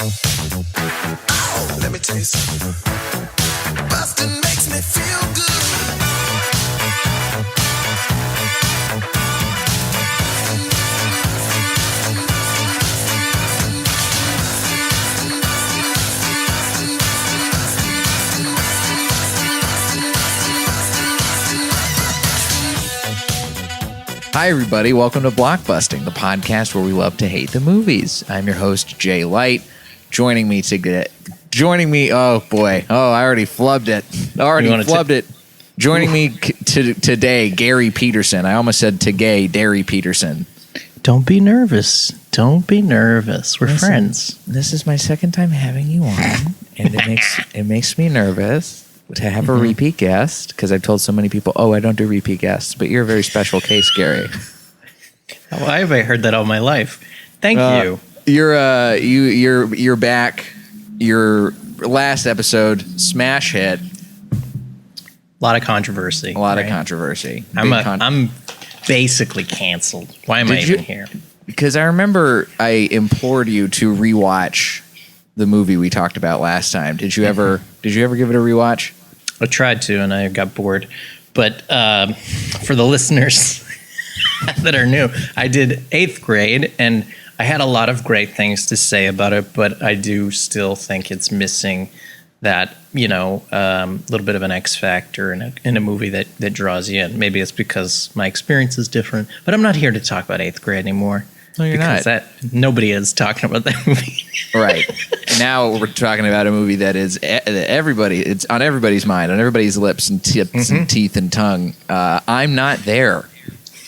Oh, let me tell you something. Busting makes me feel good. Hi, everybody. Welcome to Blockbusting, the podcast where we love to hate the movies. I'm your host, Jay Light. Joining me, oh boy. Oh, I already flubbed it. Joining me today, Gary Petersen. I almost said Gary Petersen. Don't be nervous. We're friends. This is my second time having you on, and it makes me nervous to have a repeat guest, because I've told so many people, I don't do repeat guests, but you're a very special case, Gary. Why have I heard that all my life? Thank you. You're back. Your last episode, smash hit. A lot of controversy. I'm basically canceled. Why am I even here? Because I remember I implored you to rewatch the movie we talked about last time. Did you ever give it a rewatch? I tried to, and I got bored. But for the listeners that are new, I did 8th grade, and I had a lot of great things to say about it, but I do still think it's missing that, little bit of an X factor in a movie that draws you in. Maybe it's because my experience is different, but I'm not here to talk about 8th grade anymore. No, you're not. Nobody is talking about that movie. Right. Now we're talking about a movie that is it's on everybody's mind, on everybody's lips and tips and teeth and tongue. I'm Not There.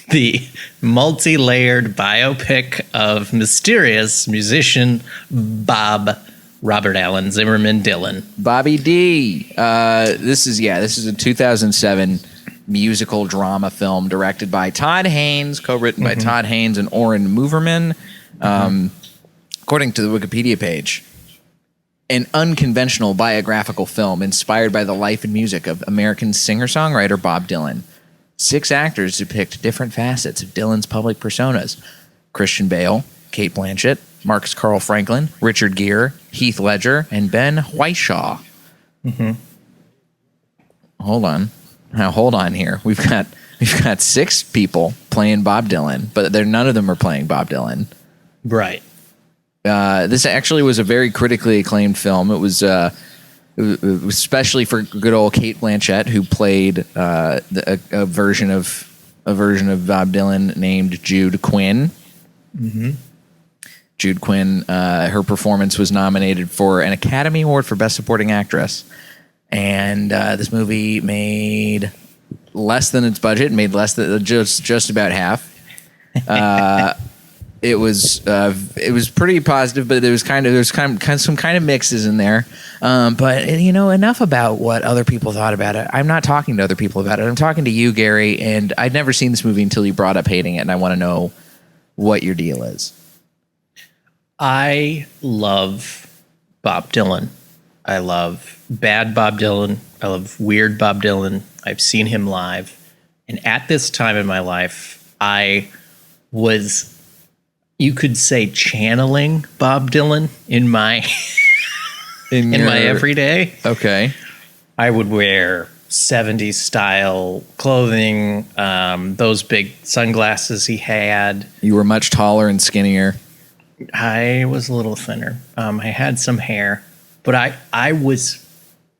The multi-layered biopic of mysterious musician Robert Allen Zimmerman Dylan. Bobby D. This is a 2007 musical drama film directed by Todd Haynes, co-written by Todd Haynes and Oren Moverman. According to the Wikipedia page, an unconventional biographical film inspired by the life and music of American singer-songwriter Bob Dylan. 6 actors depict different facets of Dylan's public personas: Christian Bale, Kate Blanchett, Marcus Carl Franklin, Richard Gere, Heath Ledger, and Ben Whishaw. Hold on here. We've got 6 people playing Bob Dylan, but none of them are playing Bob Dylan. Right. This actually was a very critically acclaimed film. It was especially for good old Kate Blanchett, who played a version of Bob Dylan named Jude Quinn. Jude Quinn, her performance was nominated for an Academy Award for Best Supporting Actress. And this movie made less than its budget, made less than just about half. It was pretty positive, but there's some kind of mixes in there. But enough about what other people thought about it. I'm not talking to other people about it. I'm talking to you, Gary, and I'd never seen this movie until you brought up hating it, and I want to know what your deal is. I love Bob Dylan. I love bad Bob Dylan. I love weird Bob Dylan. I've seen him live. And at this time in my life, I was, you could say, channeling Bob Dylan in my my everyday. Okay. I would wear 70s style clothing, those big sunglasses he had. You were much taller and skinnier. I was a little thinner. I had some hair. But I was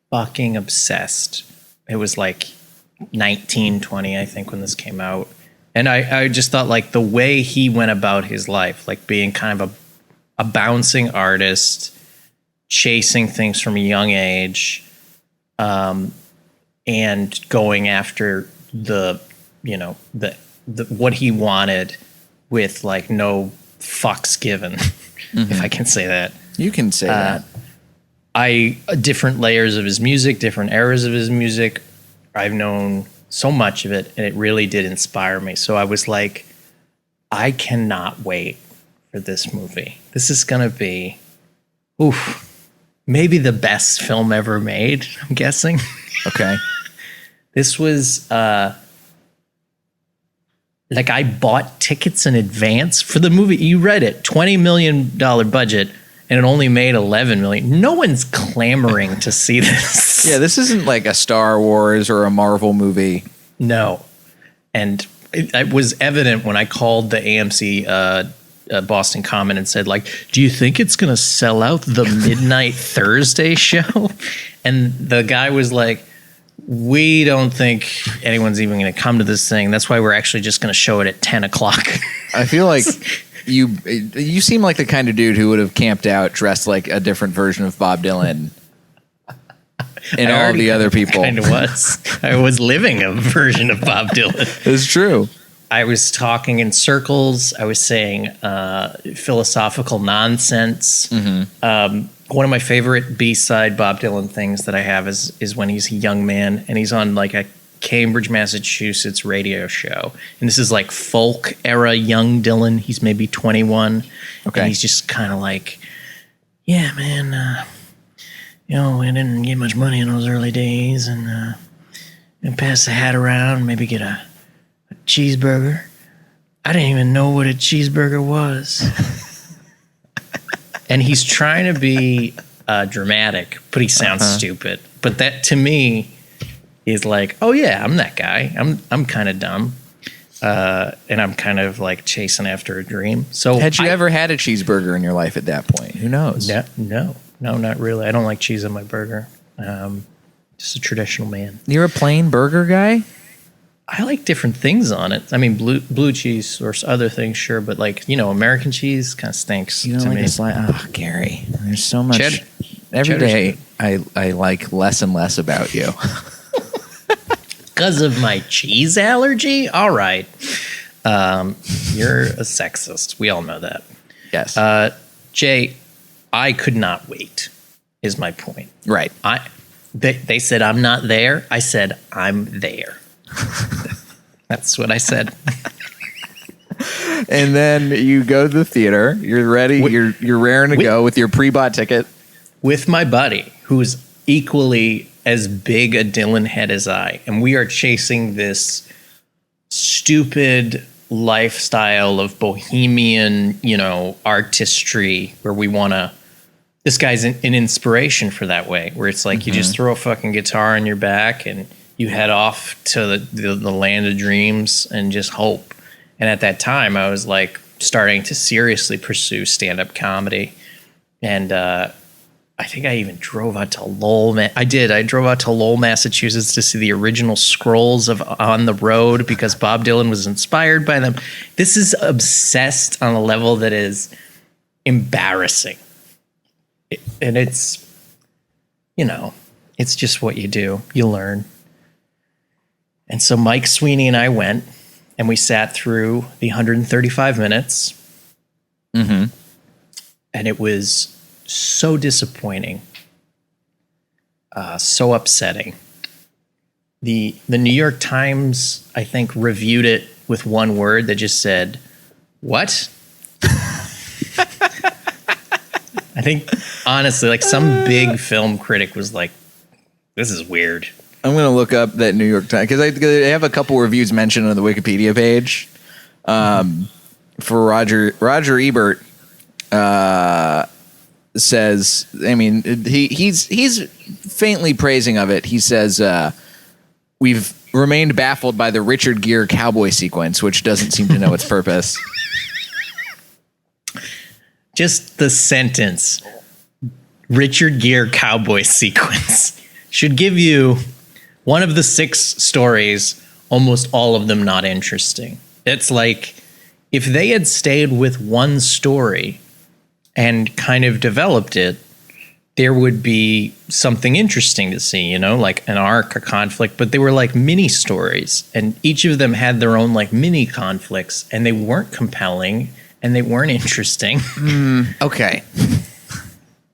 fucking obsessed. It was like 1920, I think, when this came out. And I just thought, like, the way he went about his life, like being kind of a bouncing artist, chasing things from a young age, and going after the what he wanted with, like, no fucks given, if I can say that. You can say that. Different layers of his music, different eras of his music. I've known so much of it, and it really did inspire me. So I was like, I cannot wait for this movie. This is going to be, maybe the best film ever made, I'm guessing. Okay. This was, like, I bought tickets in advance for the movie. You read it, $20 million budget. and it only made 11 million. No one's clamoring to see this. Yeah, this isn't like a Star Wars or a Marvel movie. No. And it was evident when I called the AMC Boston Common and said, like, do you think it's going to sell out the midnight Thursday show? And the guy was like, we don't think anyone's even going to come to this thing. That's why we're actually just going to show it at 10 o'clock. I feel like you seem like the kind of dude who would have camped out dressed like a different version of Bob Dylan and all of the other people. Kind of was. I was living a version of Bob Dylan. It's true. I was talking in circles. I was saying philosophical nonsense. One of my favorite B-side Bob Dylan things that I have is when he's a young man and he's on like a Cambridge, Massachusetts radio show. And this is like folk era young Dylan. He's maybe 21. Okay. And he's just kind of like, yeah, man, we didn't get much money in those early days and pass the hat around, maybe get a cheeseburger. I didn't even know what a cheeseburger was. And he's trying to be dramatic, but he sounds stupid. But that to me is like, oh yeah, I'm that guy. I'm kind of dumb, and I'm kind of like chasing after a dream. So had you ever had a cheeseburger in your life at that point? Who knows? No, not really. I don't like cheese on my burger. Just a traditional man. You're a plain burger guy? I like different things on it. I mean, blue cheese or other things, sure, but like American cheese kind of stinks. You don't to like me. a slice? Oh, Gary, there's so much. Every Cheddar's day, I like less and less about you. Because of my cheese allergy? All right. You're a sexist. We all know that. Yes. Jay, I could not wait, is my point. Right. They said I'm not there. I said I'm there. That's what I said. And then you go to the theater. You're ready. You're raring to go with your pre-bought ticket. With my buddy, who's equally as big a Dylan head as I. And we are chasing this stupid lifestyle of bohemian, artistry where we want to. This guy's an inspiration for that way, where it's like you just throw a fucking guitar on your back and you head off to the land of dreams and just hope. And at that time, I was like starting to seriously pursue stand-up comedy. And I think I even drove out to Lowell. I did. I drove out to Lowell, Massachusetts to see the original scrolls of On the Road because Bob Dylan was inspired by them. This is obsessed on a level that is embarrassing. And it's, it's just what you do. You learn. And so Mike Sweeney and I went, and we sat through the 135 minutes. And it was so disappointing, so upsetting. The New York Times, I think, reviewed it with one word that just said, "What?" I think, honestly, like some big film critic was like, "This is weird." I'm going to look up that New York Times because I have a couple reviews mentioned on the Wikipedia page. For Roger Ebert says, I mean, he's faintly praising of it. He says, we've remained baffled by the Richard Gere cowboy sequence, which doesn't seem to know its purpose. Just the sentence, Richard Gere cowboy sequence, should give you one of the 6 stories, almost all of them not interesting. It's like if they had stayed with one story and kind of developed it, there would be something interesting to see, like an arc, a conflict, but they were like mini stories and each of them had their own like mini conflicts and they weren't compelling and they weren't interesting. Okay.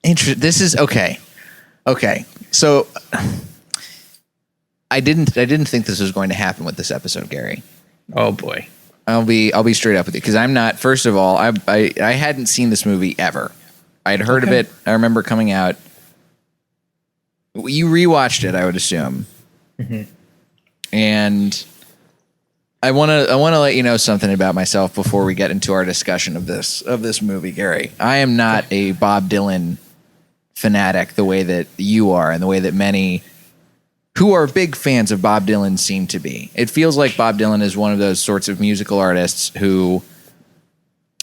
This is okay. Okay. So I didn't think this was going to happen with this episode, Gary. Oh boy. I'll be straight up with you because I'm not. First of all, I hadn't seen this movie ever. I'd heard of it. I remember coming out. You rewatched it, I would assume, and I want to let you know something about myself before we get into our discussion of this movie, Gary. I am not a Bob Dylan fanatic the way that you are, and the way that many who are big fans of Bob Dylan seem to be. It feels like Bob Dylan is one of those sorts of musical artists who,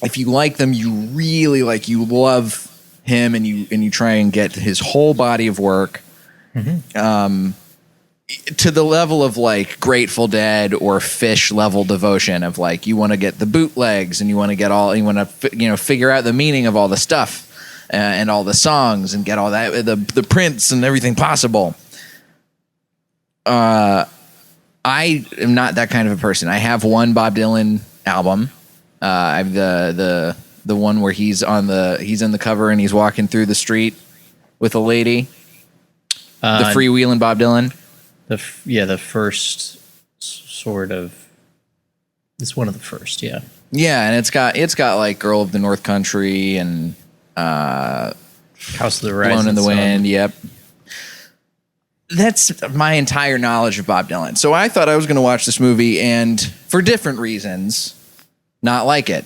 if you like them, you really you love him, and you try and get his whole body of work. Mm-hmm. To the level of Grateful Dead or Fish level devotion of you want to get the bootlegs, and you want to figure out the meaning of all the stuff and all the songs, and get all that the prints and everything possible. I am not that kind of a person. I have one Bob Dylan album. I have the one where he's in the cover and he's walking through the street with a lady. The freewheeling Bob Dylan. The first sort of. It's one of the first, yeah. Yeah, and it's got Girl of the North Country and House of the Rising Blown in the Sun. Wind. Yep. That's my entire knowledge of Bob Dylan. So I thought I was going to watch this movie and, for different reasons, not like it.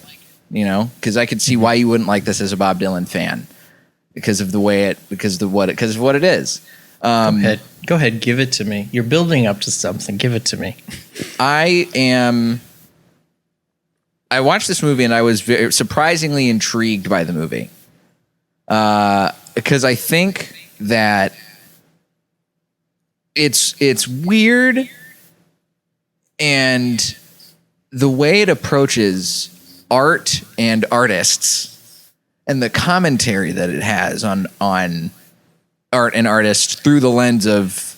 Because I could see why you wouldn't like this as a Bob Dylan fan, because of what it is. Go ahead, give it to me. You're building up to something. Give it to me. I watched this movie and I was surprisingly intrigued by the movie, because I think that it's weird, and the way it approaches art and artists, and the commentary that it has on art and artists through the lens of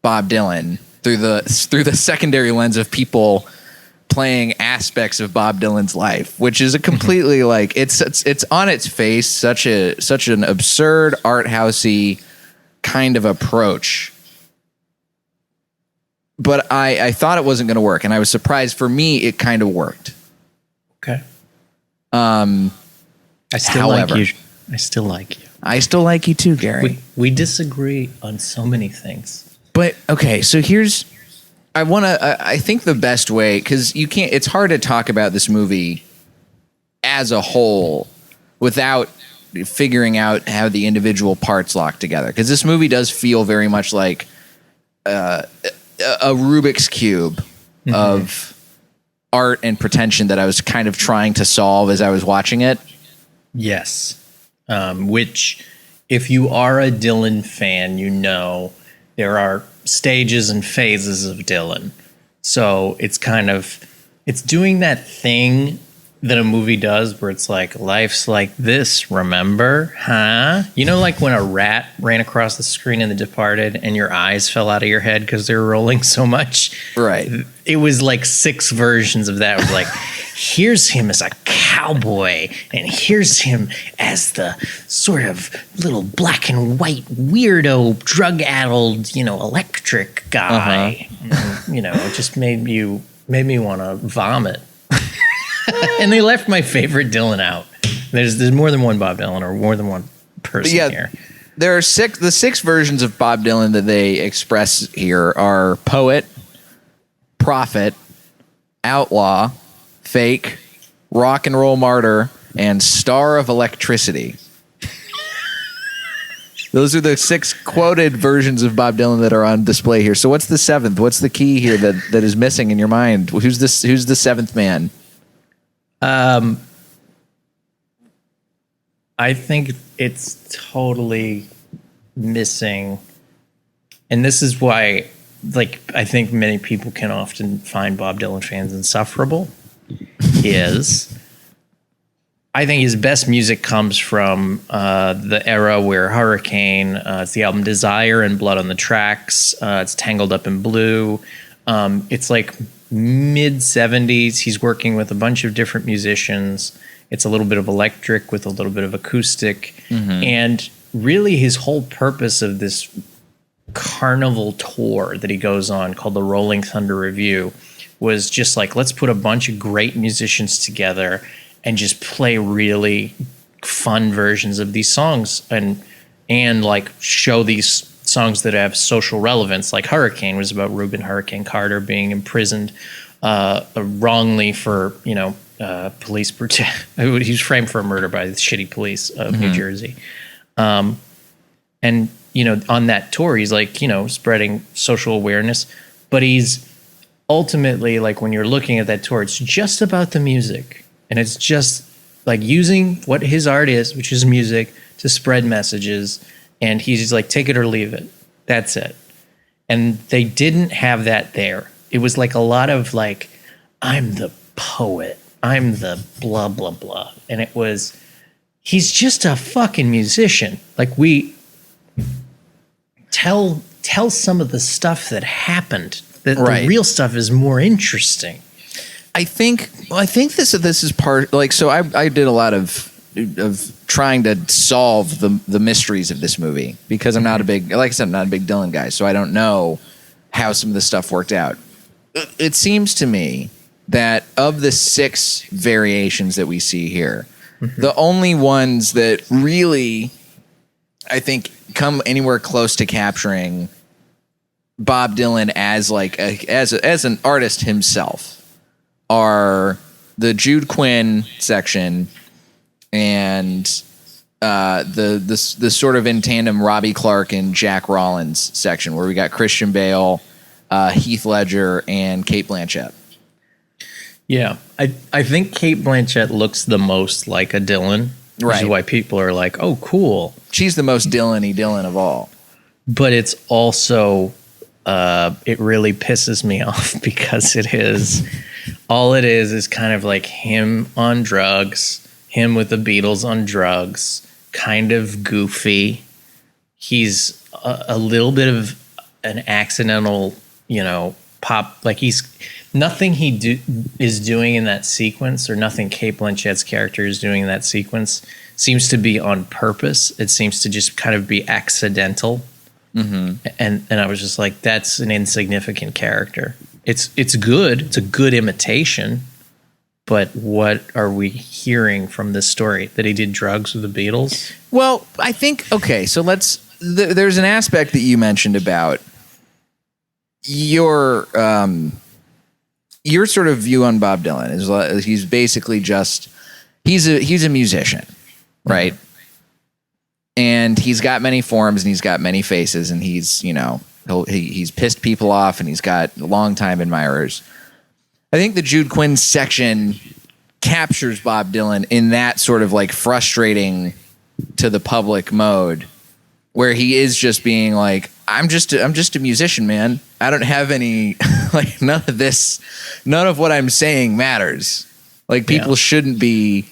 Bob Dylan, through the secondary lens of people playing aspects of Bob Dylan's life, which is a completely it's on its face such an absurd art housey kind of approach. But I thought it wasn't going to work, and I was surprised. For me, it kind of worked. Okay. I still like you. I still like you too, Gary. We disagree on so many things. But okay, so I think the best way, because it's hard to talk about this movie as a whole without figuring out how the individual parts lock together. Because this movie does feel very much like a Rubik's Cube of art and pretension that I was kind of trying to solve as I was watching it. Yes. Which, if you are a Dylan fan, there are stages and phases of Dylan. So it's doing that thing that a movie does where it's life's like this, remember? Huh? When a rat ran across the screen in The Departed and your eyes fell out of your head because they were rolling so much? Right. It was 6 versions of that. It was here's him as a cowboy, and here's him as the sort of little black and white weirdo, drug-addled, electric guy. It just made me want to vomit. And they left my favorite Dylan out. There's more than one Bob Dylan, or more than one person here. There are the 6 versions of Bob Dylan that they express here are poet, prophet, outlaw, fake, rock and roll martyr, and star of electricity. Those are the 6 quoted versions of Bob Dylan that are on display here. So what's the 7th? What's the key here that is missing in your mind? Who's the 7th man? I think it's totally missing. And this is why, I think many people can often find Bob Dylan fans insufferable. I think his best music comes from the era where Hurricane, it's the album Desire and Blood on the Tracks. It's Tangled Up in Blue. It's mid 70s. He's working with a bunch of different musicians. It's a little bit of electric with a little bit of acoustic. Mm-hmm. And really his whole purpose of this carnival tour that he goes on called the Rolling Thunder Review was just let's put a bunch of great musicians together and just play really fun versions of these songs and show these songs that have social relevance. Hurricane was about Reuben Hurricane Carter being imprisoned wrongly for police he was framed for a murder by the shitty police of New Jersey, and on that tour he's like spreading social awareness, but he's ultimately, like, when you're looking at that tour, it's just about the music, and it's just like using what his art is, which is music, to spread messages, and he's like, take it or leave it, that's it. And they didn't have that there. It was like a lot of like, I'm the poet, I'm the blah blah blah, and it was, he's just a fucking musician. Like, we tell some of the stuff that happened. The real stuff is more interesting. I think this is part, like, so I did a lot of trying to solve the mysteries of this movie, because I'm not a big, like I said, I'm not a big Dylan guy, so I don't know how some of the stuff worked out. It seems to me that of the 6 variations that we see here, the only ones that really, I think, come anywhere close to capturing Bob Dylan as like as an artist himself are the Jude Quinn section and the sort of in tandem Robbie Clark and Jack Rollins section, where we got Christian Bale, Heath Ledger, and Cate Blanchett. Yeah, I think Cate Blanchett looks the most like a Dylan, which is why people are like, oh, cool. She's the most Dylan-y Dylan of all. But it's also, it really pisses me off, because all it is kind of like him on drugs, him with the Beatles on drugs, kind of goofy. He's a little bit of an accidental, pop, like nothing he is doing in that sequence, or nothing Cate Blanchett's character is doing in that sequence, seems to be on purpose. It seems to just kind of be accidental. Mm-hmm. And I was just like, that's an insignificant character. It's good. It's a good imitation. But what are we hearing from this story? That he did drugs with the Beatles? Well, I think, okay, so there's an aspect that you mentioned about your sort of view on Bob Dylan is he's basically just, he's a musician, right? Mm-hmm. And he's got many forms and he's got many faces, and he's, he's pissed people off and he's got longtime admirers. I think the Jude Quinn section captures Bob Dylan in that sort of like frustrating to the public mode, where he is just being like, I'm just a musician, man. I don't have any, like, none of what I'm saying matters. Like, people shouldn't be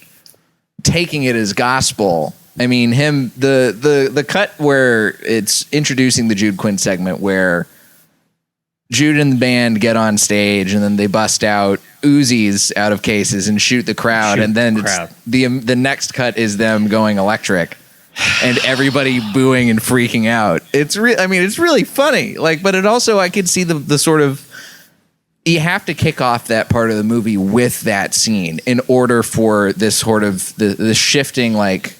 taking it as gospel. I mean, the cut where it's introducing the Jude Quinn segment, where Jude and the band get on stage and then they bust out Uzis out of cases and shoot the crowd, and then the next cut is them going electric and everybody booing and freaking out. It's really funny. Like, but it also, I could see the sort of, you have to kick off that part of the movie with that scene in order for this sort of the shifting, like,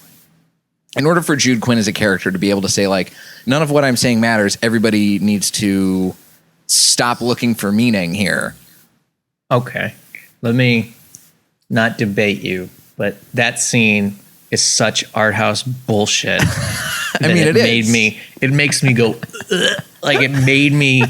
in order for Jude Quinn as a character to be able to say, like, none of what I'm saying matters. Everybody needs to stop looking for meaning here. Okay. Let me not debate you, but that scene is such art house bullshit. It makes me go, ugh, like, it made me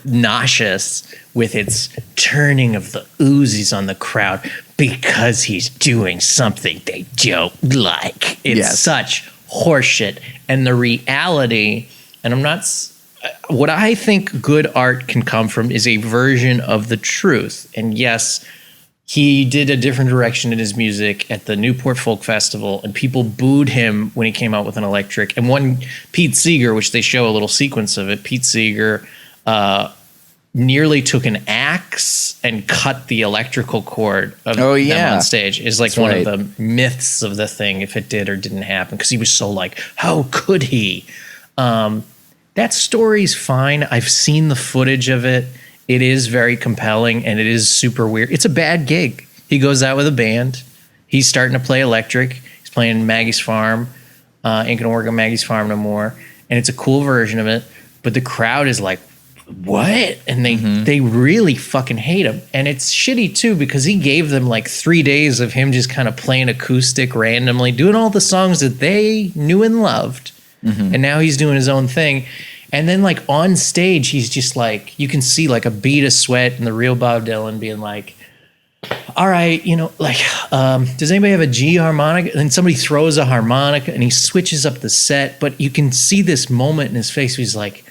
nauseous with its turning of the Uzis on the crowd because he's doing something they don't like. It's such horseshit. And the reality, and what I think good art can come from is a version of the truth. And yes, he did a different direction in his music at the Newport Folk Festival, and people booed him when he came out with an electric. And one, Pete Seeger, which they show a little sequence of it, Pete Seeger nearly took an axe and cut the electrical cord of them on stage. Is like one of the myths of the thing, if it did or didn't happen, because he was so like, how could he? That story's fine. I've seen the footage of it. It is very compelling, and it is super weird. It's a bad gig. He goes out with a band. He's starting to play electric. He's playing Maggie's Farm. Ain't gonna work on Maggie's Farm no more. And it's a cool version of it. But the crowd is like what? And they really fucking hate him. And it's shitty too, because he gave them like 3 days of him just kind of playing acoustic randomly, doing all the songs that they knew and loved. And now he's doing his own thing. And then like on stage, he's just like, you can see like a bead of sweat in the real Bob Dylan being like, all right, you know, like, does anybody have a G harmonica? And somebody throws a harmonica and he switches up the set. But you can see this moment in his face where he's like,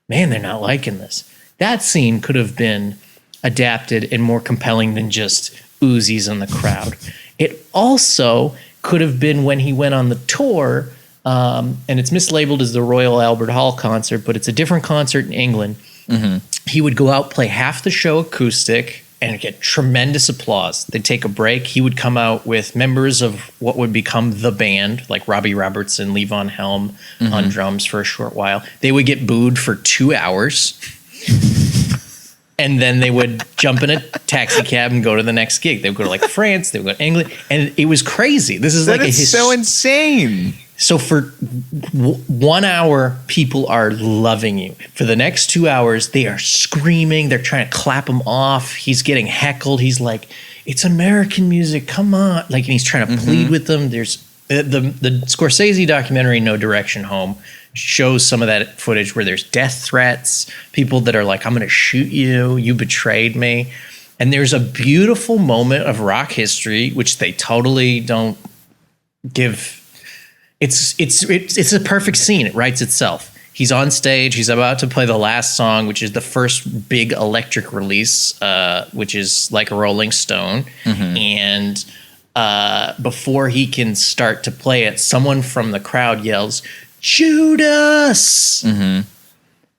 man, they're not liking this. That scene could have been adapted and more compelling than just Uzis in the crowd. It also could have been when he went on the tour, and it's mislabeled as the Royal Albert Hall concert, but it's a different concert in England. He would go out, play half the show acoustic, and get tremendous applause. They'd take a break. He would come out with members of what would become the band, like Robbie Robertson, Lee Von Helm on drums for a short while. They would get booed for 2 hours. And then they would jump in a taxi cab and go to the next gig. They would go to like France. They would go to England. And it was crazy. This is like so insane. So for 1 hour, people are loving you. For the next 2 hours, they are screaming. They're trying to clap him off. He's getting heckled. He's like, it's American music. Come on. Like, and he's trying to plead with them. There's the Scorsese documentary, No Direction Home, shows some of that footage where there's death threats, people that are like, I'm going to shoot you. You betrayed me. And there's a beautiful moment of rock history, which they totally don't give. It's a perfect scene. It writes itself. He's on stage. He's about to play the last song, which is the first big electric release, which is Like a Rolling Stone. And before he can start to play it, someone from the crowd yells, Judas! And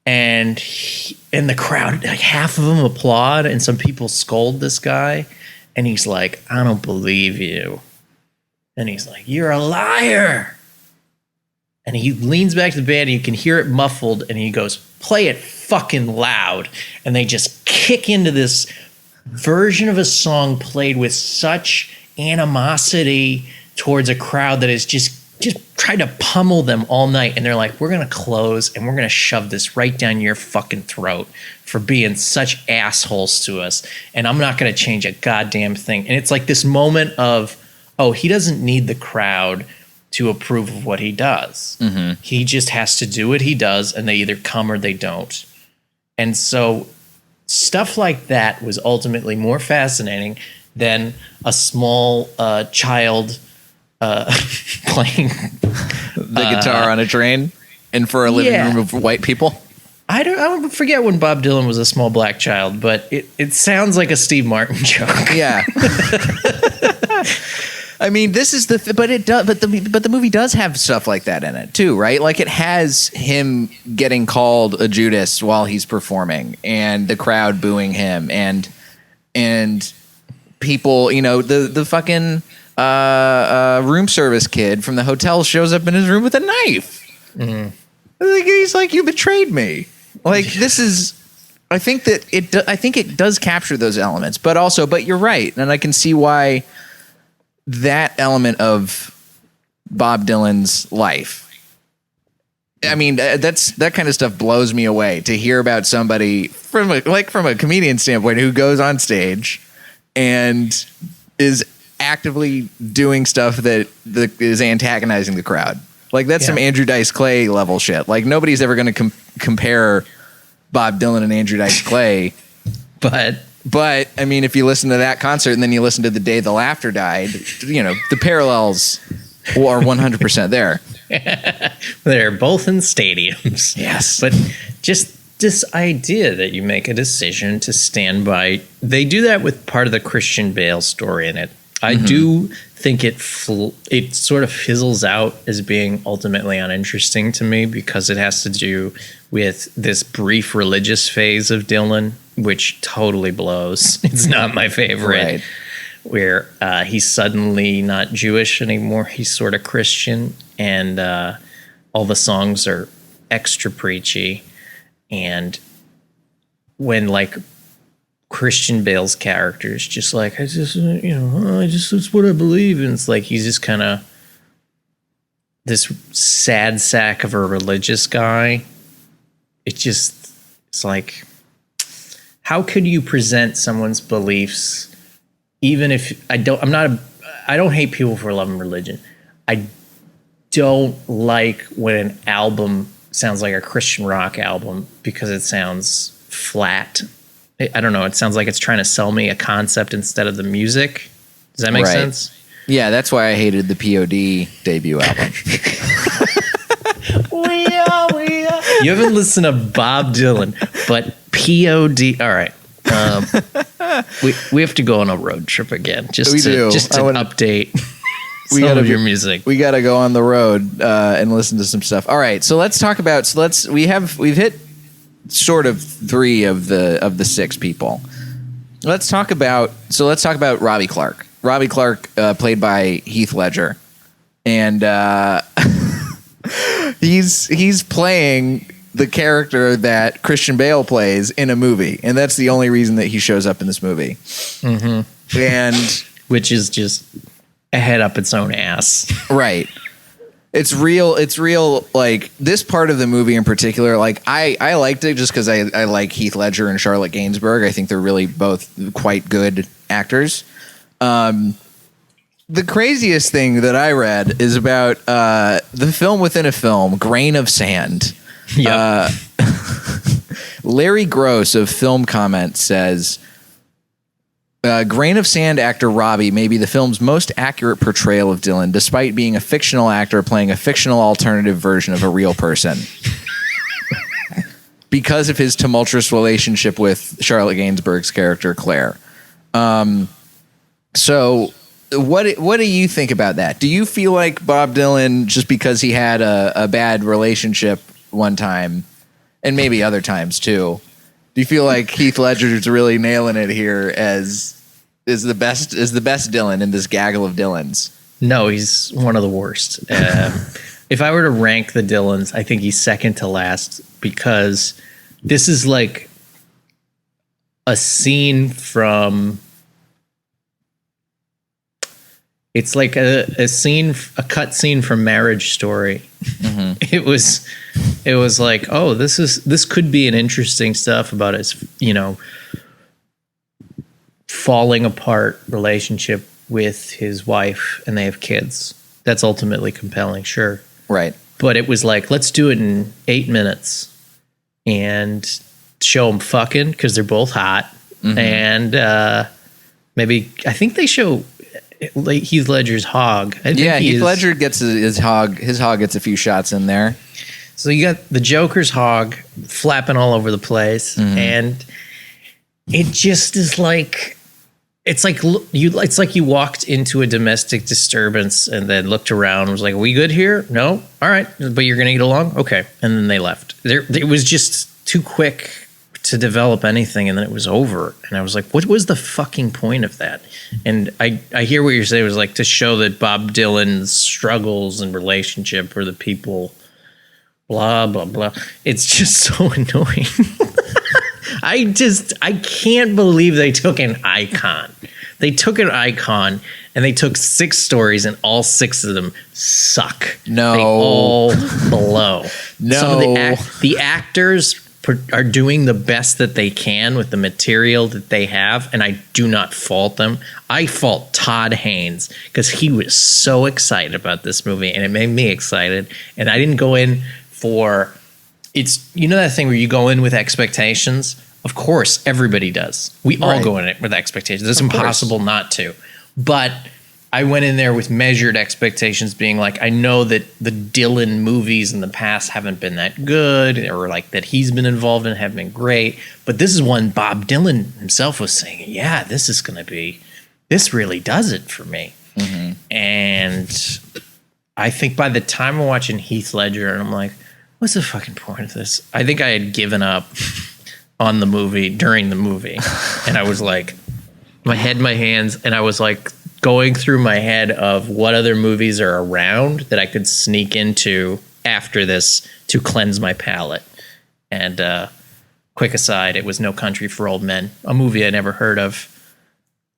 the crowd, like half of them applaud, and some people scold this guy. And he's like, I don't believe you. And he's like, you're a liar. And he leans back to the band and you can hear it muffled and he goes, play it fucking loud. And they just kick into this version of a song played with such animosity towards a crowd that is just tried to pummel them all night. And they're like, we're going to close and we're going to shove this right down your fucking throat for being such assholes to us. And I'm not going to change a goddamn thing. And it's like this moment of, oh, he doesn't need the crowd to approve of what he does. He just has to do what he does, and they either come or they don't. And so stuff like that was ultimately more fascinating than a small child playing the guitar on a train and for a living room of white people. I don't forget when Bob Dylan was a small black child, but it sounds like a Steve Martin joke. Yeah. I mean, this is but the movie does have stuff like that in it too, right? Like it has him getting called a Judas while he's performing, and the crowd booing him, and people, you know, the fucking room service kid from the hotel shows up in his room with a knife. Like, he's like, you betrayed me. Like, this is. I think it does capture those elements, but you're right, and I can see why. That element of Bob Dylan's life, I mean, that kind of stuff blows me away to hear about somebody from a comedian standpoint who goes on stage and is actively doing stuff that is antagonizing the crowd. Like that's some Andrew Dice Clay level shit. Like nobody's ever going to compare Bob Dylan and Andrew Dice Clay, But I mean, if you listen to that concert and then you listen to The Day the Laughter Died, you know, the parallels are 100% there. They're both in stadiums. Yes. But just this idea that you make a decision to stand by, they do that with part of the Christian Bale story in it. I do think it sort of fizzles out as being ultimately uninteresting to me because it has to do with this brief religious phase of Dylan, which totally blows. It's not my favorite. Right. Where he's suddenly not Jewish anymore. He's sort of Christian, and all the songs are extra preachy. And when like Christian Bale's character is just like, it's what I believe. And it's like, he's just kind of this sad sack of a religious guy. It just It's like, how could you present someone's beliefs, even if I don't hate people for loving religion. I don't like when an album sounds like a Christian rock album because it sounds flat. I don't know. It sounds like it's trying to sell me a concept instead of the music. Does that make sense? Yeah, that's why I hated the POD debut album. You haven't listened to Bob Dylan, but POD. All right. We have to go on a road trip again just to update some of your music. We got to go on the road and listen to some stuff. All right, so let's talk about. We've hit sort of 3 of the 6 people. Let's talk about Robbie Clark. Robbie Clark, played by Heath Ledger, and he's playing the character that Christian Bale plays in a movie, and that's the only reason that he shows up in this movie. Mm-hmm. And which is just a head up its own ass, right? It's real. Like this part of the movie in particular, like I liked it just because I like Heath Ledger and Charlotte Gainsbourg. I think they're really both quite good actors. The craziest thing that I read is about the film within a film, Grain of Sand. Yep. Larry Gross of Film Comment says, Grain of Sand actor Robbie may be the film's most accurate portrayal of Dylan, despite being a fictional actor playing a fictional alternative version of a real person. Because of his tumultuous relationship with Charlotte Gainsbourg's character, Claire. So what do you think about that? Do you feel like Bob Dylan, just because he had a bad relationship one time, and maybe other times too, do you feel like Heath Ledger's really nailing it here as the best Dylan in this gaggle of Dylans? No, he's one of the worst. If I were to rank the Dylans, I think he's second to last, because this is like a scene from. It's like a cut scene from Marriage Story. Mm-hmm. It was like, oh, this could be an interesting stuff about his, falling apart relationship with his wife, and they have kids. That's ultimately compelling, sure. Right. But it was like, let's do it in 8 minutes and show them fucking, because they're both hot. Mm-hmm. And maybe, I think they show Heath Ledger's hog. Heath Ledger gets his hog. His hog gets a few shots in there. So you got the Joker's hog flapping all over the place, mm-hmm. and it just is like it's like you walked into a domestic disturbance and then looked around and was like, "Are we good here? No, all right, but you're gonna get along, okay." And then they left. It was just too quick to develop anything, and then it was over. And I was like, what was the fucking point of that? And I hear what you're saying. It was like to show that Bob Dylan's struggles and relationship were the people, blah, blah, blah. It's just so annoying. I can't believe they took an icon. They took an icon and they took 6 stories, and all 6 of them suck. No. They all blow. No. Some of the actors are doing the best that they can with the material that they have, and I do not fault them. I fault Todd Haynes, because he was so excited about this movie, and it made me excited. And I didn't go in for that thing where you go in with expectations. Of course, everybody does. We all go in it with expectations. It's impossible not to. But I went in there with measured expectations, being like, I know that the Dylan movies in the past haven't been that good, or like that he's been involved in have been great. But this is one Bob Dylan himself was saying, yeah, this really does it for me. Mm-hmm. And I think by the time I'm watching Heath Ledger, and I'm like, what's the fucking point of this? I think I had given up on the movie during the movie. And I was like, my head in my hands, and I was like, going through my head of what other movies are around that I could sneak into after this to cleanse my palate. And quick aside, it was No Country for Old Men, a movie I never heard of.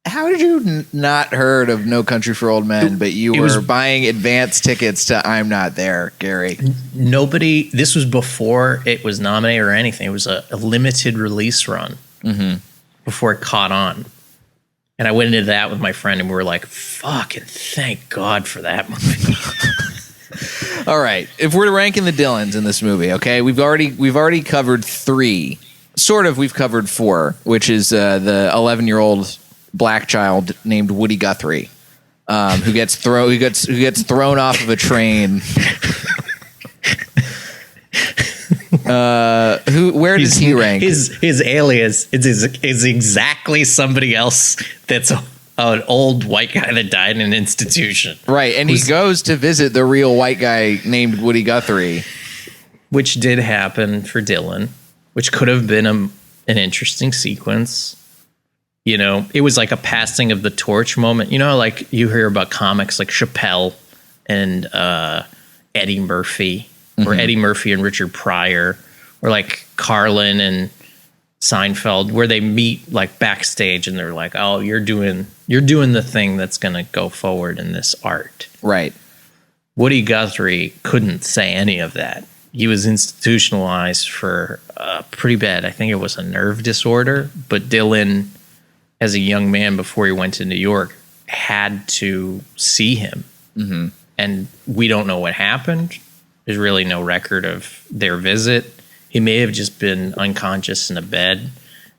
How did you not heard of No Country for Old Men, but you were buying advance tickets to I'm Not There, Gary? Nobody. This was before it was nominated or anything. It was a limited release run before it caught on. And I went into that with my friend, and we were like, "Fucking thank God for that movie." All right, if we're ranking the Dylans in this movie, okay, we've already covered 3. Sort of, we've covered 4, which is the 11-year-old black child named Woody Guthrie, who gets thrown off of a train. Where does he rank? His alias is exactly somebody else that's an old white guy that died in an institution. Right, and he goes to visit the real white guy named Woody Guthrie. Which did happen for Dylan, which could have been an interesting sequence. You know, it was like a passing of the torch moment. You know, like you hear about comics like Chappelle and Eddie Murphy, or Eddie Murphy and Richard Pryor, or like Carlin and Seinfeld, where they meet like backstage and they're like, "Oh, you're doing the thing that's going to go forward in this art." Right. Woody Guthrie couldn't say any of that. He was institutionalized for pretty bad. I think it was a nerve disorder. But Dylan, as a young man before he went to New York, had to see him. Mm-hmm. And we don't know what happened. There's really no record of their visit. He may have just been unconscious in a bed,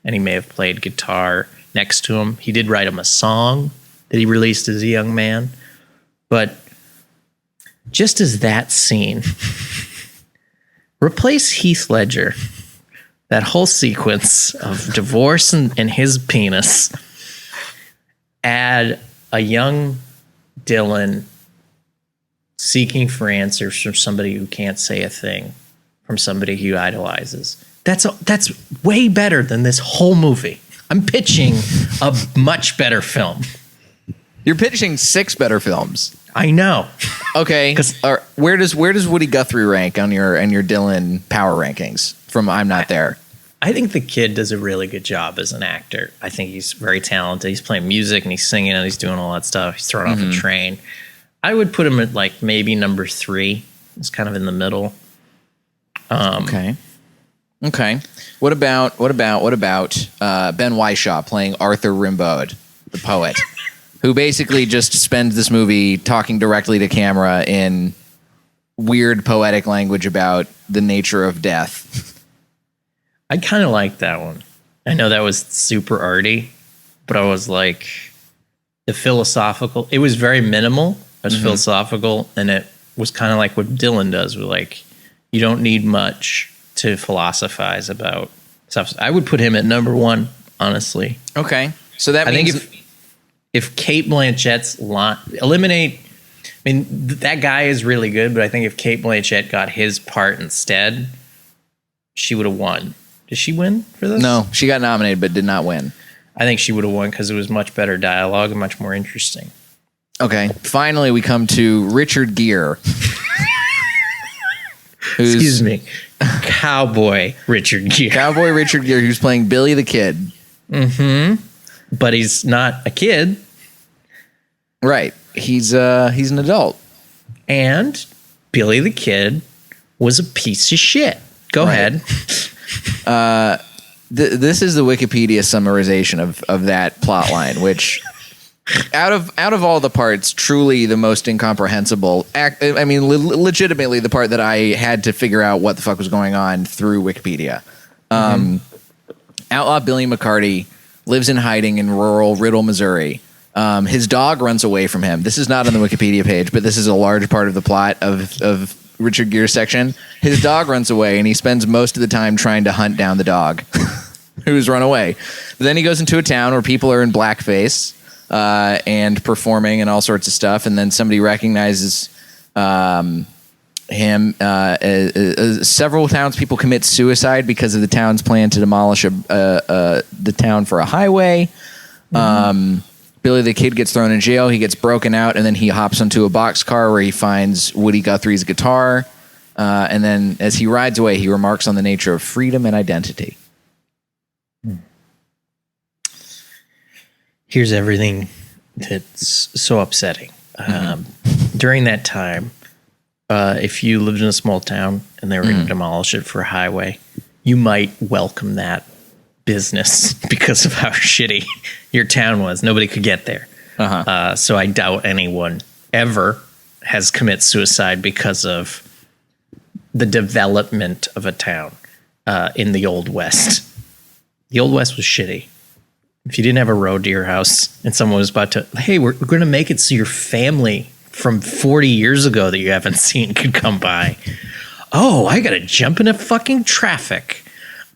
and he may have played guitar next to him. He did write him a song that he released as a young man. But just as that scene, replace Heath Ledger, that whole sequence of divorce and his penis, add a young Dylan seeking for answers from somebody who can't say a thing, from somebody who idolizes. That's way better than this whole movie. I'm pitching a much better film. You're pitching 6 better films. I know. Okay. Where does Woody Guthrie rank on your Dylan power rankings from I'm Not There? I think the kid does a really good job as an actor. I think he's very talented. He's playing music and he's singing and he's doing all that stuff. He's thrown off a train. I would put him at like maybe number 3. It's kind of in the middle. Okay. What about Ben Whishaw playing Arthur Rimbaud, the poet, who basically just spends this movie talking directly to camera in weird poetic language about the nature of death? I kind of like that one. I know that was super arty, but I was like, the philosophical, it was very minimal. It was philosophical, and it was kind of like what Dylan does, with like, you don't need much to philosophize about stuff. I would put him at number 1, honestly. Okay. So that means... I think if Cate Blanchett's line, eliminate, I mean, that guy is really good, but I think if Cate Blanchett got his part instead, she would have won. Did she win for this? No, she got nominated but did not win. I think she would have won because it was much better dialogue and much more interesting. Okay. Finally, we come to Richard Gere. Excuse me. Cowboy Richard Gere. Cowboy Richard Gere, who's playing Billy the Kid. Mm-hmm. But he's not a kid. Right. He's an adult. And Billy the Kid was a piece of shit. Go ahead. This is the Wikipedia summarization of that plot line, which out of all the parts, truly the most incomprehensible. I mean, legitimately the part that I had to figure out what the fuck was going on through Wikipedia. Outlaw Billy McCarty lives in hiding in rural Riddle, Missouri. His dog runs away from him. This is not on the Wikipedia page, but this is a large part of the plot of Richard Gere's section. His dog runs away, and he spends most of the time trying to hunt down the dog who's run away. Then he goes into a town where people are in blackface and performing and all sorts of stuff, and then somebody recognizes him. Several townspeople commit suicide because of the town's plan to demolish the town for a highway. Billy the Kid gets thrown in jail. He gets broken out, and then he hops onto a boxcar where he finds Woody Guthrie's guitar. And then as he rides away, he remarks on the nature of freedom and identity. here's everything that's so upsetting. During that time, if you lived in a small town and they were going to demolish it for a highway, you might welcome that business because of how shitty your town was. Nobody could get there. So I doubt anyone ever has committed suicide because of the development of a town in the Old West. The Old West was shitty. If you didn't have a road to your house and someone was about to, hey, we're going to make it so your family from 40 years ago that you haven't seen could come by. Oh, I got to jump into fucking traffic.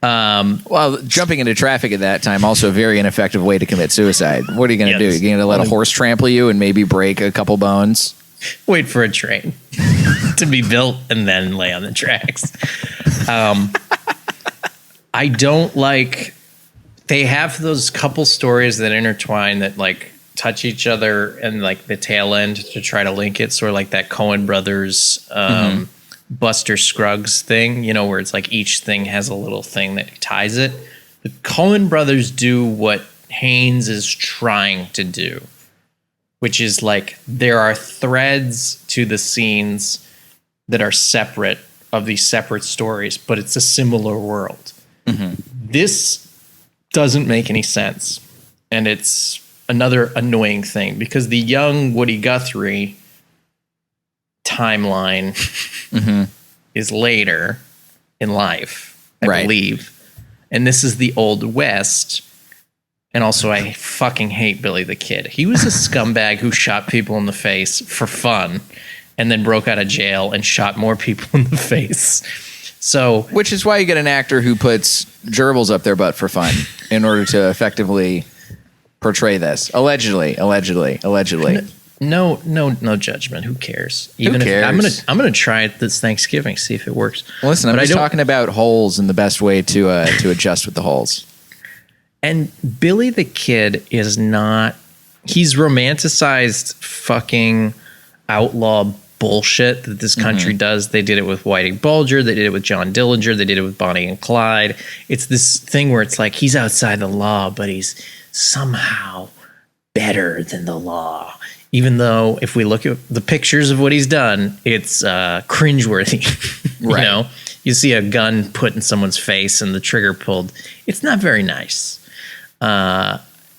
Well, jumping into traffic at that time, also a very ineffective way to commit suicide. What are you going to do? You're going to let a horse trample you and maybe break a couple bones? Wait for a train to be built and then lay on the tracks. I don't like... They have those couple stories that intertwine that like touch each other and like the tail end to try to link it. Sort of like that Coen Brothers Buster Scruggs thing, you know, where it's like each thing has a little thing that ties it. The Coen Brothers do what Haynes is trying to do, which is like there are threads to the scenes that are separate of these separate stories, but it's a similar world. This doesn't make any sense, and it's another annoying thing because the young Woody Guthrie timeline is later in life, I believe, and this is the Old West. And also, I fucking hate Billy the Kid. He was a scumbag who shot people in the face for fun, and then broke out of jail and shot more people in the face. So, which is why you get an actor who puts gerbils up their butt for fun in order to effectively portray this. Allegedly. No judgment. Who cares? Who cares? I'm gonna try it this Thanksgiving, see if it works. Listen, I'm just talking about holes and the best way to adjust with the holes. And Billy the Kid is not. He's romanticized fucking outlaw bullshit that this country does. They did it with Whitey Bulger. They did it with John Dillinger. They did it with Bonnie and Clyde. It's this thing where it's like he's outside the law, but he's somehow better than the law. Even though if we look at the pictures of what he's done, it's cringeworthy. You know, you see a gun put in someone's face and the trigger pulled. It's not very nice.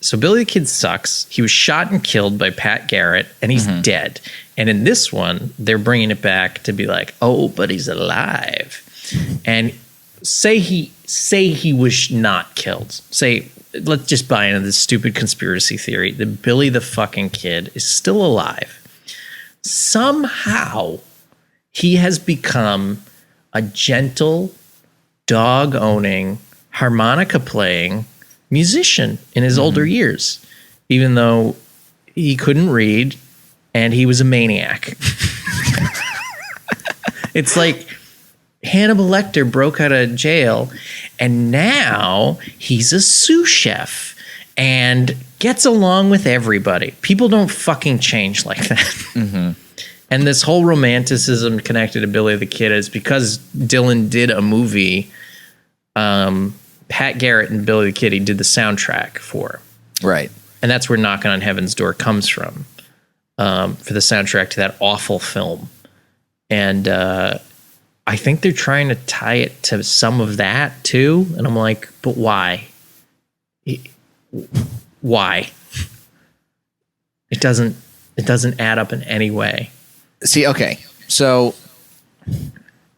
So Billy the Kid sucks. He was shot and killed by Pat Garrett, and he's dead. And in this one, they're bringing it back to be like, oh, but he's alive. And say he was not killed. Say, let's just buy into this stupid conspiracy theory that Billy the fucking Kid is still alive. Somehow, he has become a gentle, dog-owning, harmonica-playing musician in his older years, even though he couldn't read and he was a maniac. It's like Hannibal Lecter broke out of jail and now he's a sous chef and gets along with everybody. People don't fucking change like that. And this whole romanticism connected to Billy the Kid is because Dylan did a movie, Pat Garrett and Billy the Kid, he did the soundtrack for. Right. And that's where Knockin' on Heaven's Door comes from, for the soundtrack to that awful film. And I think they're trying to tie it to some of that too. And I'm like, but why? Why? It doesn't add up in any way. See, okay. So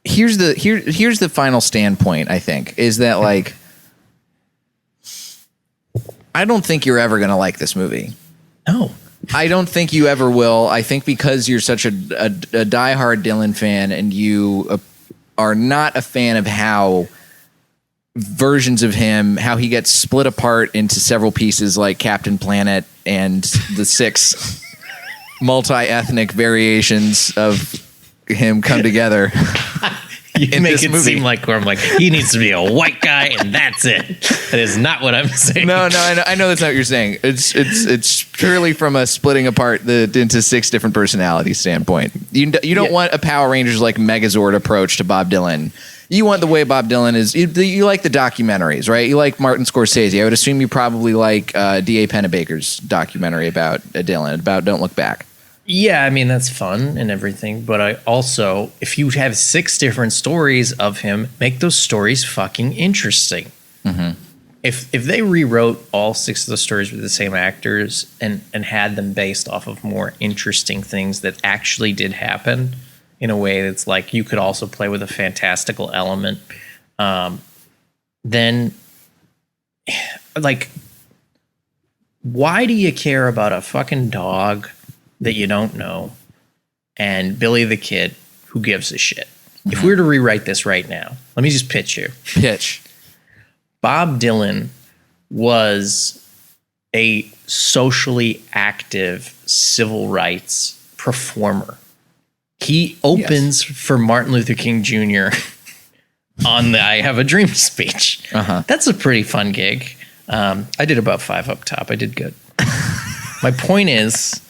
here's the final standpoint, I think, is that like I don't think you're ever going to like this movie. No. I don't think you ever will. I think because you're such a diehard Dylan fan and you are not a fan of how versions of him, how he gets split apart into several pieces like Captain Planet and the 6 multi-ethnic variations of him come together. You make it seem like where I'm like, he needs to be a white guy and that's it. That is not what I'm saying. No, I know that's not what you're saying. It's purely from a splitting apart into 6 different personality standpoint. You don't want a Power Rangers like Megazord approach to Bob Dylan. You want the way Bob Dylan is. You like the documentaries, right? You like Martin Scorsese. I would assume you probably like D.A. Pennebaker's documentary about Dylan, about Don't Look Back. Yeah, I mean, that's fun and everything. But I also, if you have 6 different stories of him, make those stories fucking interesting. Mm-hmm. If they rewrote all 6 of the stories with the same actors and had them based off of more interesting things that actually did happen in a way that's like you could also play with a fantastical element, then like, why do you care about a fucking dog that you don't know and Billy the Kid? Who gives a shit? Mm-hmm. If we were to rewrite this right now, let me just pitch you. Pitch. Bob Dylan was a socially active civil rights performer. He opens for Martin Luther King Jr. on the I Have a Dream speech. Uh-huh. That's a pretty fun gig. I did about 5 up top. I did good. My point is,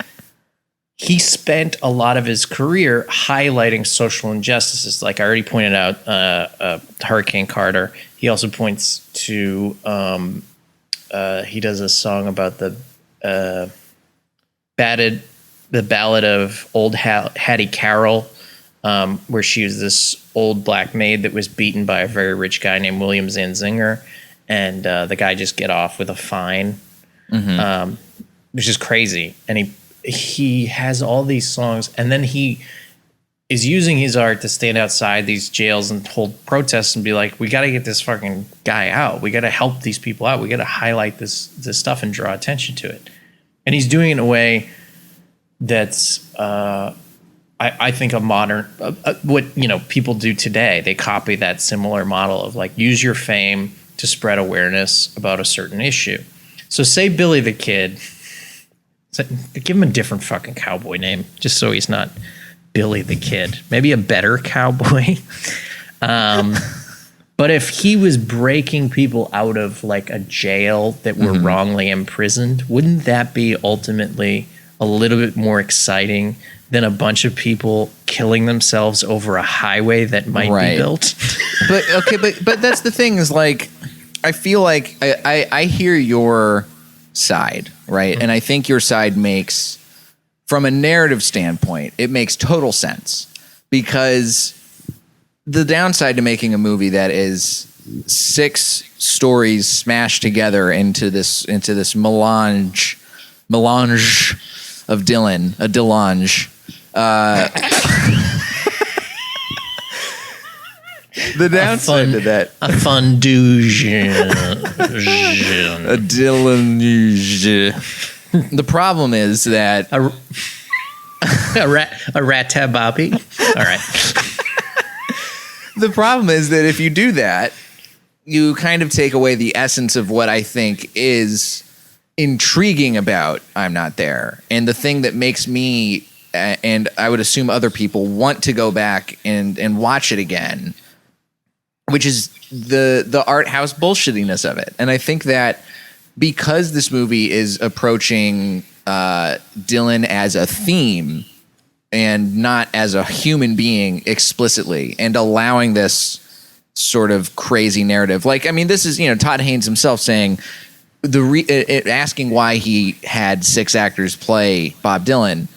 he spent a lot of his career highlighting social injustices. Like I already pointed out, Hurricane Carter. He also points to, he does a song about the Ballad of Old Hattie Carroll, where she was this old black maid that was beaten by a very rich guy named William Zanzinger, and the guy just get off with a fine, which is crazy. And he has all these songs, and then he is using his art to stand outside these jails and hold protests and be like, we got to get this fucking guy out. We got to help these people out. We got to highlight this stuff and draw attention to it. And he's doing it in a way that's, I think, a modern, what, people do today. They copy that similar model of like, use your fame to spread awareness about a certain issue. So say Billy the Kid, give him a different fucking cowboy name, just so he's not Billy the Kid. Maybe a better cowboy. But if he was breaking people out of like a jail that were wrongly imprisoned, wouldn't that be ultimately a little bit more exciting than a bunch of people killing themselves over a highway that might be built? But that's the thing is, like, I feel like I hear your side, right? And I think your side makes, from a narrative standpoint, it makes total sense, because the downside to making a movie that is 6 stories smashed together into this melange of Dylan, a Delange. The downside to that, a fondusion, a Dylan. The problem is that a ratababi. All right. The problem is that if you do that, you kind of take away the essence of what I think is intriguing about I'm Not There, and the thing that makes me, and I would assume other people, want to go back and watch it again, which is the art house bullshittiness of it. And I think that because this movie is approaching Dylan as a theme and not as a human being explicitly, and allowing this sort of crazy narrative, like, I mean, this is, Todd Haynes himself saying, asking why he had 6 actors play Bob Dylan.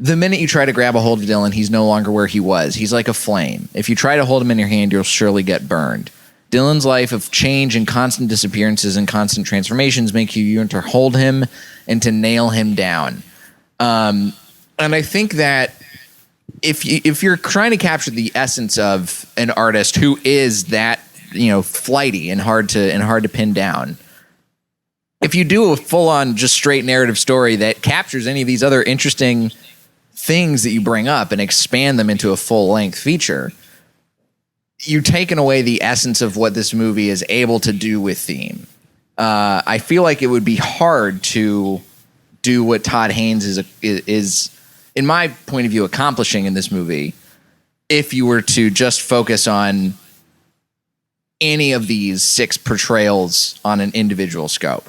The minute you try to grab a hold of Dylan, he's no longer where he was. He's like a flame. If you try to hold him in your hand, you'll surely get burned. Dylan's life of change and constant disappearances and constant transformations make you yearn to hold him and to nail him down. And I think that if you're trying to capture the essence of an artist who is that, flighty and hard to pin down, if you do a full-on just straight narrative story that captures any of these other interesting things that you bring up and expand them into a full-length feature, you're taking away the essence of what this movie is able to do with theme. I feel like it would be hard to do what Todd Haynes is, in my point of view, accomplishing in this movie if you were to just focus on any of these 6 portrayals on an individual scope.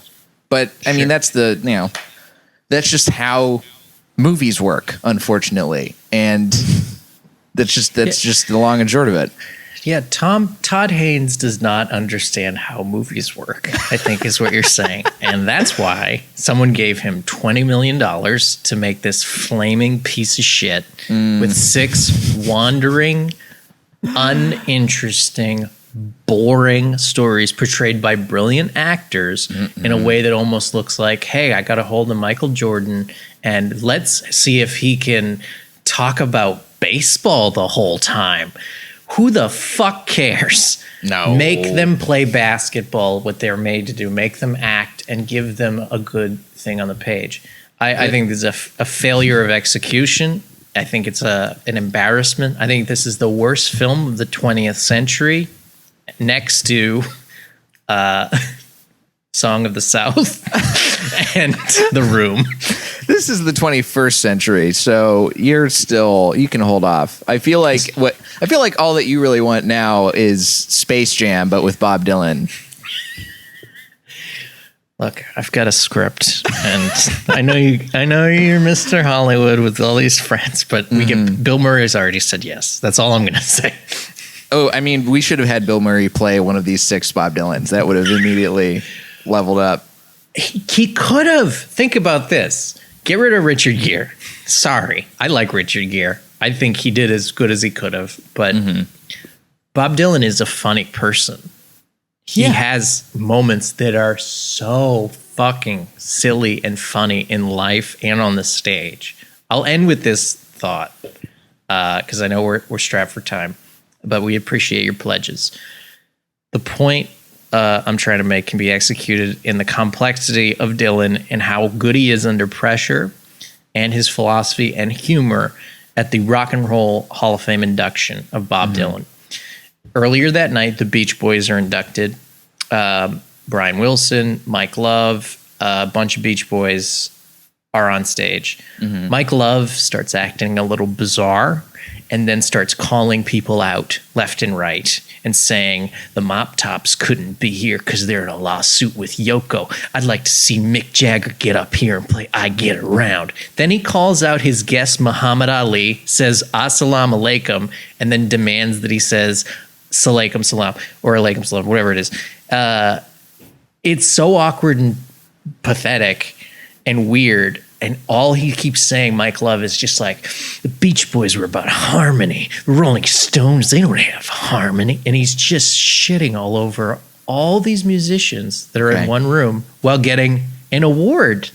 But I mean, that's that's just how movies work, unfortunately, and that's just the long and short of it. Yeah, Todd Haynes does not understand how movies work, I think is what you're saying. And that's why someone gave him $20 million to make this flaming piece of shit with 6 wandering, uninteresting, boring stories portrayed by brilliant actors in a way that almost looks like, hey, I got a hold of Michael Jordan and let's see if he can talk about baseball the whole time. Who the fuck cares? No. Make them play basketball, what they're made to do. Make them act and give them a good thing on the page. I think this is a failure of execution. I think it's an embarrassment. I think this is the worst film of the 20th century, next to Song of the South and The Room. This is the 21st century, so you can hold off. I feel like all that you really want now is Space Jam, but with Bob Dylan. Look, I've got a script, and I know you're Mr. Hollywood with all these friends, but Bill Murray has already said yes. That's all I'm going to say. Oh, I mean, we should have had Bill Murray play one of these 6 Bob Dylans. That would have immediately leveled up. He could have. Think about this. Get rid of Richard Gere. Sorry. I like Richard Gere. I think he did as good as he could have. But Bob Dylan is a funny person. He has moments that are so fucking silly and funny in life and on the stage. I'll end with this thought because I know we're strapped for time, but we appreciate your pledges. The point I'm trying to make can be executed in the complexity of Dylan and how good he is under pressure and his philosophy and humor at the Rock and Roll Hall of Fame induction of Bob Dylan. Earlier that night, the Beach Boys are inducted. Brian Wilson, Mike Love, a bunch of Beach Boys are on stage. Mike Love starts acting a little bizarre and then starts calling people out left and right and saying the Mop Tops couldn't be here because they're in a lawsuit with Yoko. I'd like to see Mick Jagger get up here and play I Get Around. Then he calls out his guest Muhammad Ali, says Assalamu alaikum, and then demands that he says Salaikum salam or alaikum salam, whatever it is. It's so awkward and pathetic and weird. And all he keeps saying, Mike Love, is just like, the Beach Boys were about harmony. The Rolling Stones, they don't have harmony. And he's just shitting all over all these musicians that are in one room while getting an award.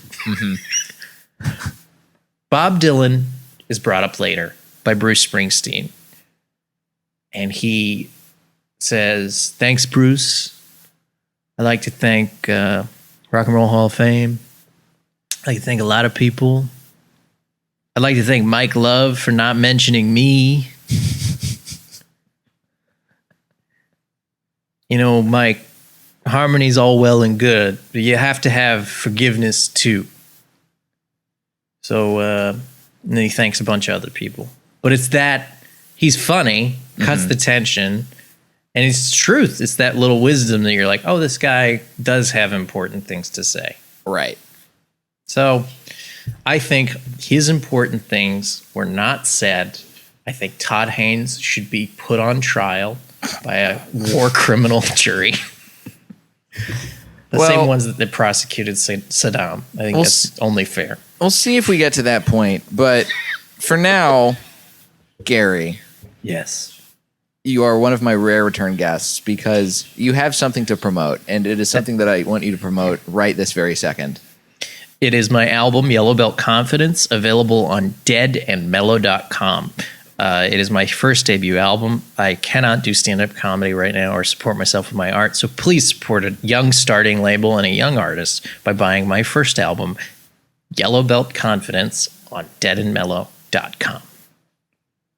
Bob Dylan is brought up later by Bruce Springsteen. And he says, thanks, Bruce. I'd like to thank Rock and Roll Hall of Fame. I'd like to thank a lot of people. I'd like to thank Mike Love for not mentioning me. You know, Mike, harmony's all well and good, but you have to have forgiveness too. So, and then he thanks a bunch of other people. But it's that he's funny, cuts the tension, and it's truth. It's that little wisdom that you're like, oh, this guy does have important things to say. Right. So I think his important things were not said. I think Todd Haynes should be put on trial by a war criminal jury. The same ones that prosecuted Saddam. I think that's only fair. We'll see if we get to that point. But for now, Gary. Yes. You are one of my rare return guests because you have something to promote, and it is something that I want you to promote right this very second. It is my album, Yellow Belt Confidence, available on deadandmellow.com. It is my first debut album. I cannot do stand-up comedy right now or support myself with my art, so please support a young starting label and a young artist by buying my first album, Yellow Belt Confidence, on deadandmellow.com.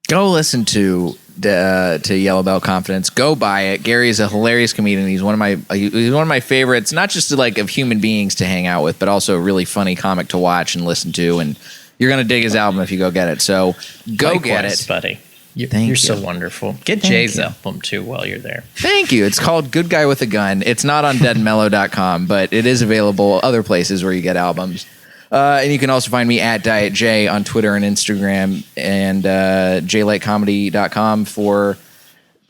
Go listen to Yellow Belt Confidence. Go buy it. Gary is a hilarious comedian. He's one of my favorites, not just of human beings to hang out with, but also a really funny comic to watch and listen to. And you're gonna dig his album if you go get it. So go Likewise, get it, buddy. You're you. so wonderful. Get Jay's album too while you're there. Thank you. It's called Good Guy with a Gun. It's not on deadandmellow.com, but it is available other places where you get albums. And you can also find me at Diet J on Twitter and Instagram, and jlightcomedy.com for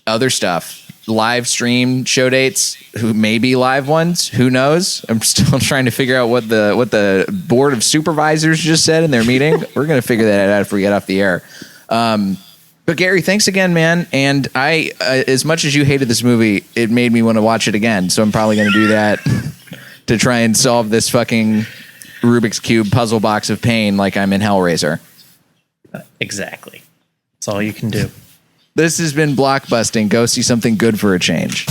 other stuff. Live stream show dates, who may be live ones, who knows? I'm still trying to figure out what the board of supervisors just said in their meeting. We're going to figure that out if we get off the air. But Gary, thanks again, man. And I, as much as you hated this movie, it made me want to watch it again. So I'm probably going to do that to try and solve this fucking Rubik's Cube puzzle box of pain like I'm in Hellraiser. Exactly. That's all you can do. This has been Blockbusting. Go see something good for a change.